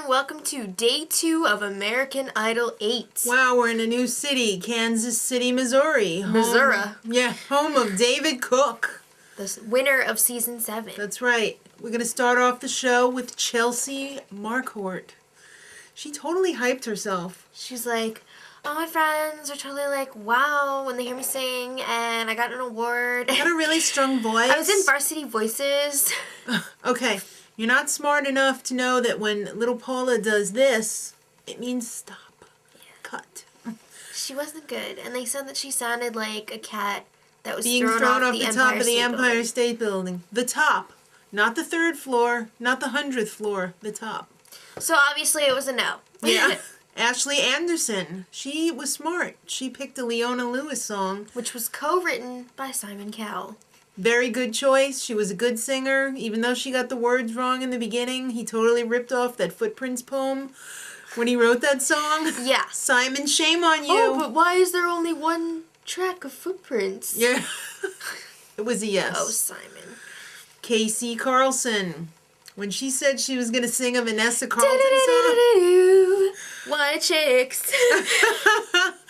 Welcome to day 2 of American Idol 8. Wow, we're in a new city, Kansas City, Missouri. Home of David Cook. The winner of season 7. That's right. We're going to start off the show with Chelsea Marquart. She totally hyped herself. She's like, all my friends are totally like, wow, when they hear me sing, and I got an award. You got a really strong voice. I was in Varsity Voices. Okay. You're not smart enough to know that when little Paula does this, it means stop. Yeah. Cut. She wasn't good. And they said that she sounded like a cat that was being thrown off the top of the Empire State Building. The top. Not the 3rd floor. Not the 100th floor. The top. So obviously it was a no. Yeah. Ashley Anderson. She was smart. She picked a Leona Lewis song. Which was co-written by Simon Cowell. Very good choice. She was a good singer. Even though she got the words wrong in the beginning, he totally ripped off that Footprints poem when he wrote that song. Yeah. Simon, shame on you. Oh, but why is there only one track of Footprints? Yeah. It was a yes. Oh, Simon. Casey Carlson. When she said she was going to sing a Vanessa Carlton song. Why chicks?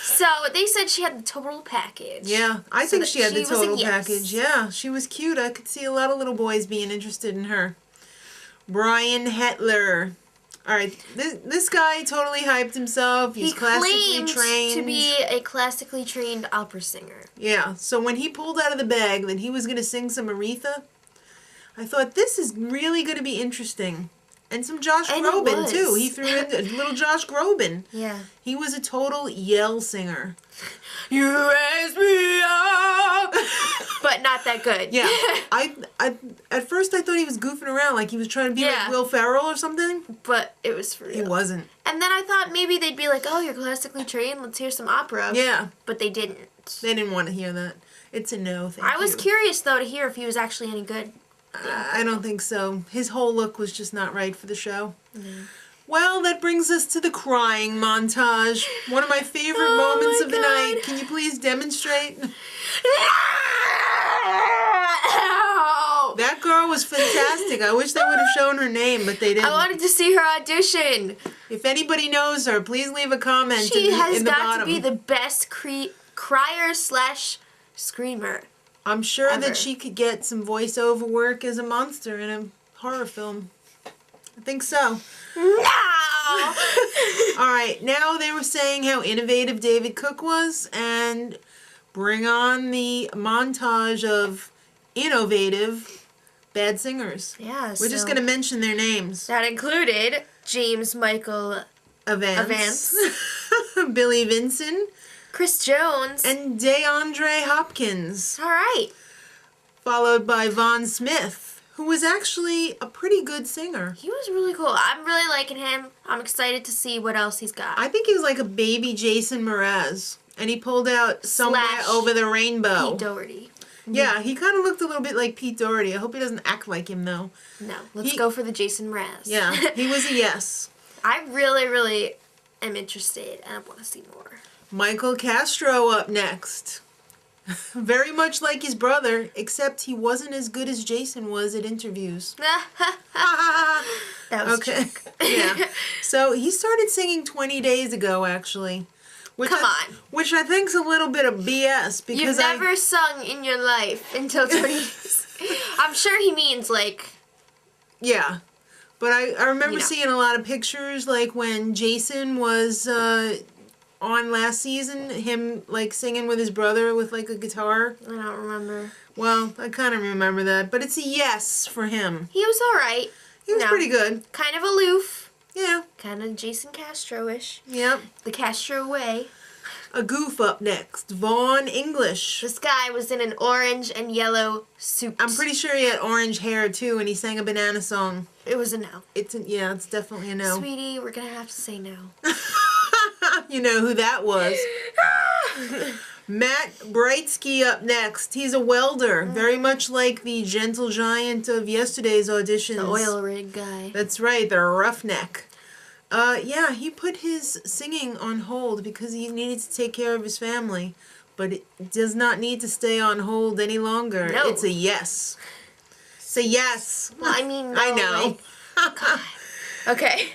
So they said she had the total package. Yeah, I think she had the total package. Yeah, she was cute. I could see a lot of little boys being interested in her. Bryan Hitler. All right, this guy totally hyped himself. He's classically trained. To be a classically trained opera singer. Yeah, so when he pulled out of the bag that he was going to sing some Aretha, I thought this is really going to be interesting. And some Josh Groban, too. He threw in a little Josh Groban. Yeah. He was a total yell singer. You raise me up! But not that good. Yeah. I at first I thought he was goofing around, like he was trying to be like Will Ferrell or something. But it was for real. He wasn't. And then I thought maybe they'd be like, oh, you're classically trained, let's hear some opera. Yeah. But they didn't. They didn't want to hear that. It's a no, thank you. I was curious, though, to hear if he was actually any good. I don't think so. His whole look was just not right for the show. Mm. Well, that brings us to the crying montage. One of my favorite moments of the night. Can you please demonstrate? That girl was fantastic. I wish they would have shown her name, but they didn't. I wanted to see her audition. If anybody knows her, please leave a comment She in the has got bottom. to be the best crier/screamer. I'm sure ever. that she could get some voiceover work as a monster in a horror film. I think so. No! All right, now they were saying how innovative David Cook was, and bring on the montage of innovative bad singers. Yeah, We're just going to mention their names. That included James Michael Avance. Billy Vinson. Chris Jones. And Deandre Hopkins. All right. Followed by Vaughn Smith, who was actually a pretty good singer. He was really cool. I'm really liking him. I'm excited to see what else he's got. I think he was like a baby Jason Mraz. And he pulled out Somewhere Over the Rainbow. Pete Doherty. Yeah, he kind of looked a little bit like Pete Doherty. I hope he doesn't act like him, though. No, let's go for the Jason Mraz. Yeah, he was a yes. I really, really am interested, and I want to see more. Michael Castro up next. Very much like his brother, except he wasn't as good as Jason was at interviews. That was okay. Yeah. So he started singing 20 days ago, actually. Come on. Which I think's a little bit of BS because you've never sung in your life until 20 days. I'm sure he means like. Yeah. But I remember seeing a lot of pictures, like when Jason was on last season, him like singing with his brother with like a guitar. I don't remember. Well, I kind of remember that, but it's a yes for him. He was all right. He was pretty good. Kind of aloof. Yeah. Kind of Jason Castro-ish. Yep. The Castro way. A goof up next. Vaughn English. This guy was in an orange and yellow suit. I'm pretty sure he had orange hair too, and he sang a banana song. It was a no. It's definitely a no. Sweetie, we're gonna have to say no. You know who that was. Matt Breitzke up next. He's a welder, very much like the gentle giant of yesterday's auditions. The oil rig guy. That's right, the roughneck. Yeah, he put his singing on hold because he needed to take care of his family. but it does not need to stay on hold any longer. No. It's a yes. It's a yes. Well, I mean, no, I know. God. Okay.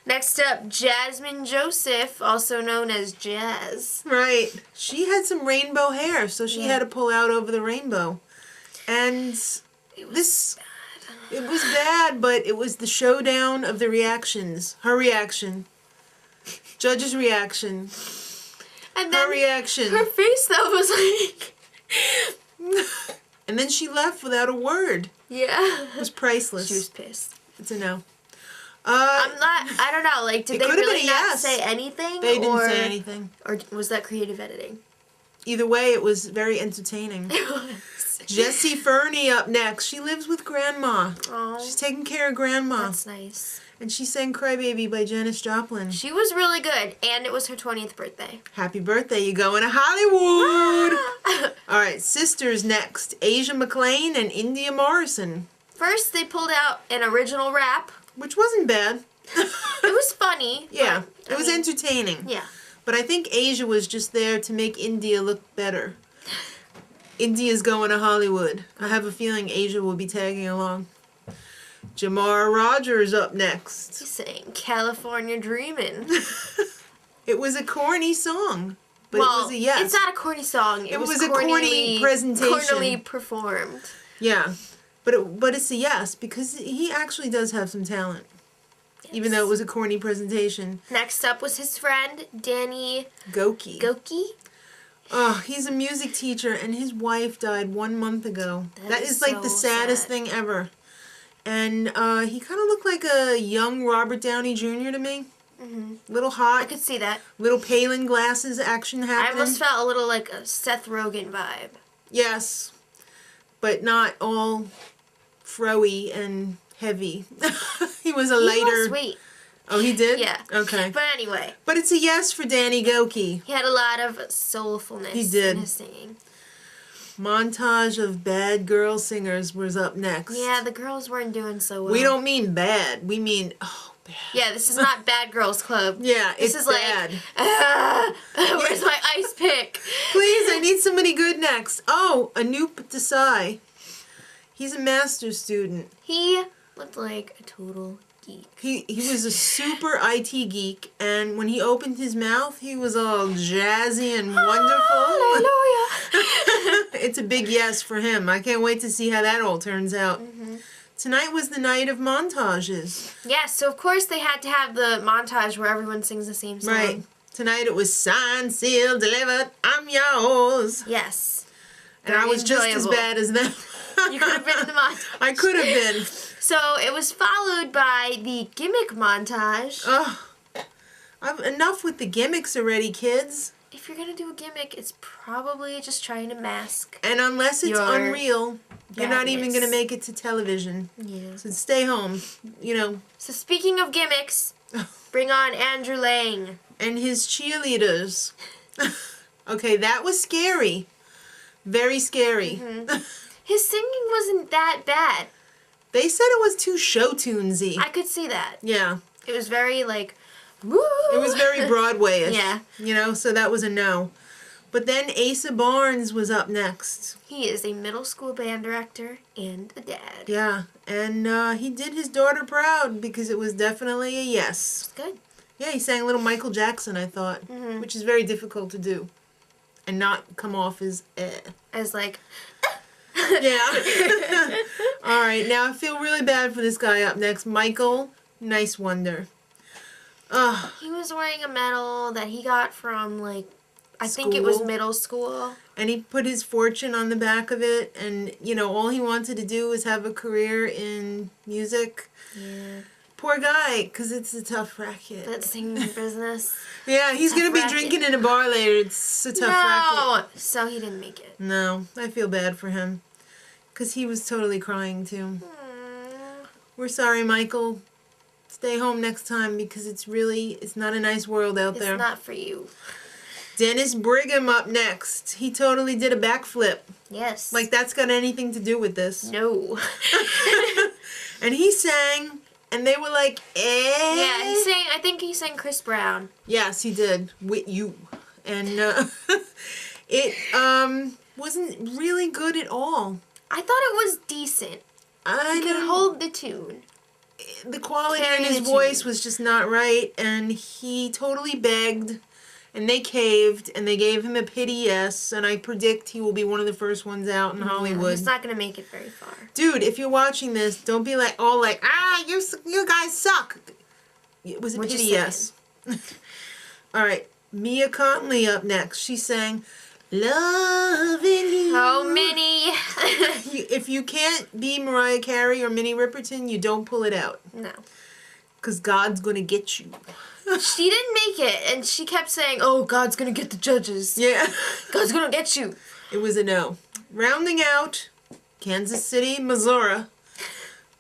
Next up, Jasmine Joseph, also known as Jazz. Right. She had some rainbow hair, so she had to pull out over the rainbow. And it was bad, but it was the showdown of the reactions. Her reaction. Judge's reaction. And then her reaction. Her face, though, was like... And then she left without a word. Yeah. It was priceless. She was pissed. It's a no. I don't know, like, did they really not say anything? They didn't say anything. Or was that creative editing? Either way, it was very entertaining. It was. Jessie Furney up next. She lives with Grandma. Oh. She's taking care of Grandma. That's nice. And she sang Crybaby by Janis Joplin. She was really good, and it was her 20th birthday. Happy birthday, you going to Hollywood! Alright, sisters next. Asia McClain and India Morrison. First, they pulled out an original rap. Which wasn't bad. It was funny. Yeah, but, it was entertaining. Yeah. But I think Asia was just there to make India look better. India's going to Hollywood. I have a feeling Asia will be tagging along. Jamar Rogers up next. He's saying California Dreamin'. It was a corny song, but well, it was a yes. It's not a corny song. It was a corny presentation. Cornily performed. Yeah, but it's a yes because he actually does have some talent. Yes. Even though it was a corny presentation. Next up was his friend, Danny Goki. Oh, he's a music teacher, and his wife died 1 month ago. That is like so the saddest thing ever. And he kind of looked like a young Robert Downey Jr. to me. Mm-hmm. Little hot. I could see that. Little Palin glasses action happening. I almost felt a little like a Seth Rogen vibe. Yes. But not all froey and heavy. He was a lighter... He lost weight. Oh, he did? Yeah. Okay. But anyway. But it's a yes for Danny Goki. He had a lot of soulfulness in his singing. Montage of bad girl singers was up next. Yeah, the girls weren't doing so well. We don't mean bad. We mean, bad. Yeah, this is not Bad Girls Club. Yeah, this is bad. Where's my ice pick? Please, I need somebody good next. Oh, Anoop Desai. He's a master's student. He looked like a total geek. He was a super IT geek, and when he opened his mouth, he was all jazzy and wonderful. Hallelujah. It's a big yes for him. I can't wait to see how that all turns out. Mm-hmm. Tonight was the night of montages. Yeah, so of course they had to have the montage where everyone sings the same song. Right. Tonight it was signed, sealed, delivered, I'm yours. Yes. And I was just as bad as them. You could have been in the montage. I could have been. So it was followed by the Gimmick Montage. Enough with the gimmicks already, kids. If you're going to do a gimmick, it's probably just trying to mask. And unless it's unreal, you're not even going to make it to television. Yeah. So stay home, So speaking of gimmicks, bring on Andrew Lang. And his cheerleaders. Okay, that was scary. Very scary. Mm-hmm. His singing wasn't that bad. They said it was too show-tunesy. I could see that. Yeah. It was very, like, woo! It was very Broadway-ish. Yeah. So that was a no. But then Asa Barnes was up next. He is a middle school band director and a dad. Yeah. And he did his daughter proud because it was definitely a yes. It's good. Yeah, he sang a little Michael Jackson, I thought. Mm-hmm. Which is very difficult to do. And not come off as As, like... Yeah. All right, now I feel really bad for this guy up next, Michael Nicewonder. He was wearing a medal that he got from, like, I think it was middle school. And he put his fortune on the back of it, and, all he wanted to do was have a career in music. Yeah. Poor guy, because it's a tough racket. That singing business. Yeah, he's going to be drinking in a bar later. It's a tough racket. So he didn't make it. No, I feel bad for him. Because he was totally crying, too. Aww. We're sorry, Michael. Stay home next time because it's not a nice world out there. It's not for you. Denis Brigham up next. He totally did a backflip. Yes. Like that's got anything to do with this. No. And he sang, and they were like, eh. Yeah, I think he sang Chris Brown. Yes, he did. With you. And It wasn't really good at all. I thought it was decent. I could hold the tune. The quality in his voice was just not right, and he totally begged, and they caved, and they gave him a pity yes, and I predict he will be one of the first ones out in Hollywood. He's not going to make it very far. Dude, if you're watching this, don't be like, you guys suck. It was a pity yes. All right, Mia Conley up next. She sang, Loving You. Oh, Minnie. If you can't be Mariah Carey or Minnie Riperton, you don't pull it out. No. Because God's going to get you. She didn't make it, and she kept saying, oh, God's going to get the judges. Yeah. God's going to get you. It was a no. Rounding out Kansas City, Missouri,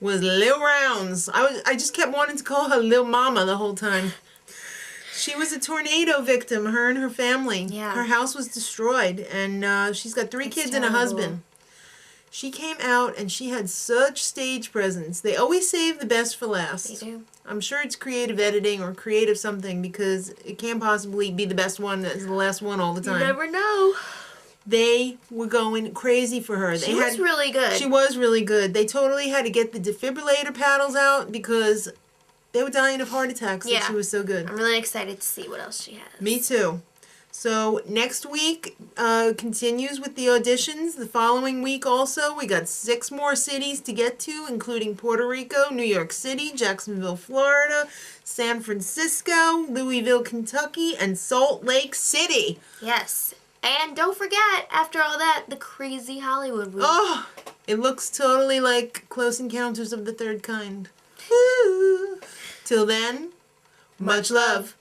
was Lil Rounds. I just kept wanting to call her Lil Mama the whole time. She was a tornado victim, her and her family. Yeah. Her house was destroyed, and she's got 3 kids and a husband. She came out, and she had such stage presence. They always save the best for last. They do. I'm sure it's creative editing or creative something, because it can't possibly be the best one as the last one all the time. You never know. They were going crazy for her. She was really good. She was really good. They totally had to get the defibrillator paddles out because they were dying of heart attacks. Yeah. She was so good. I'm really excited to see what else she has. Me too. So next week continues with the auditions. The following week also, we got 6 more cities to get to, including Puerto Rico, New York City, Jacksonville, Florida, San Francisco, Louisville, Kentucky, and Salt Lake City. Yes. And don't forget, after all that, the crazy Hollywood week. Oh, it looks totally like Close Encounters of the Third Kind. Woo. Till then, much love.